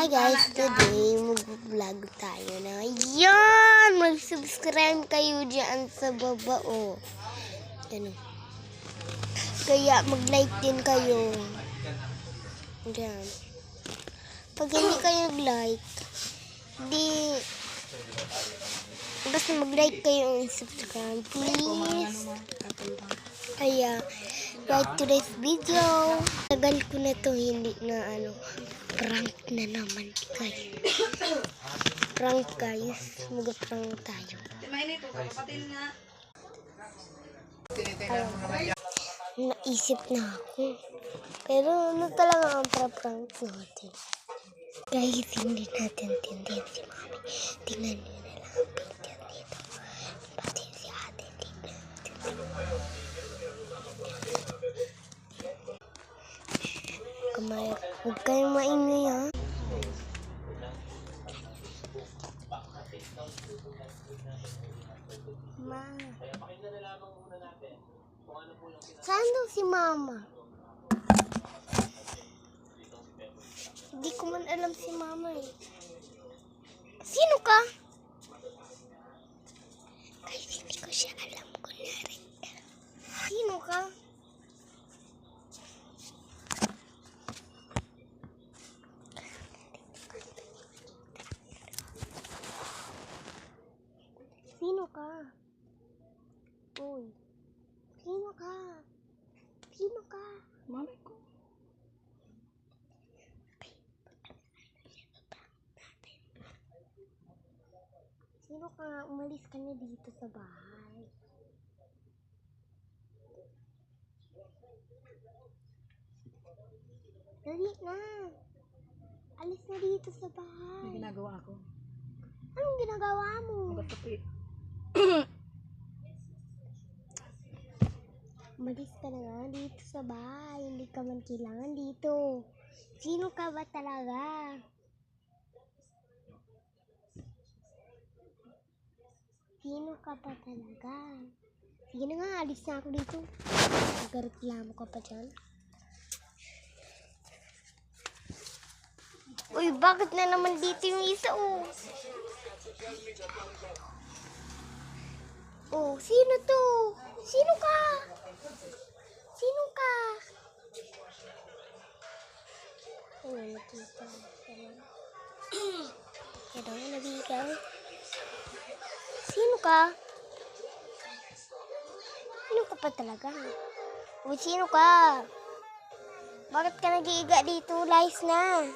Hi guys, today mag-vlog tayo na. Yan! Mag-subscribe kayo dyan sa baba, oh. Yan, oh. Kaya mag-like din kayo. Yan. Pag hindi kayo like, di basta mag-like kayo and subscribe, please. Kaya, like today's video. Tagal ko na to hindi na prank na naman guys. Prank guys. Mag-prank tayo. Naisip na ako. Pero ano talaga ang prank natin? Guys, hindi natin tindihan si Mami. Tingnan nyo na lang ang picture dito. Pati si ate, tingnan natin. Huwag kayong maingay ha. Ma. Saan daw si Mama? Hindi ko man alam si Mama eh. Sino ka? Guys, hindi ko siya alam kunwari. Sino ka? Sino ka? Uy. Sino ka? Sino ka? Mami ko. Sino ka nga? Umalis ka na dito sa bahay. Dali na. Alis na dito sa bahay. May ginagawa ako. Anong ginagawa mo? Magkatapi. Umalis ka na nga dito sa bahay. Hindi ka man kailangan dito. Sino ka ba talaga? Sino ka ba talaga? Sige na nga, alis na ako dito. Nagreklamo ka pa dyan. Uy, bakit na naman dito yung isa, oh? Oh, sino to? Sino ka? Sino ka? Ay, nakita. Kaya nabigaw. Sino ka? Sino ka pa talaga? Uy, sino ka? Bakit ka nag-iiga dito? Lies na.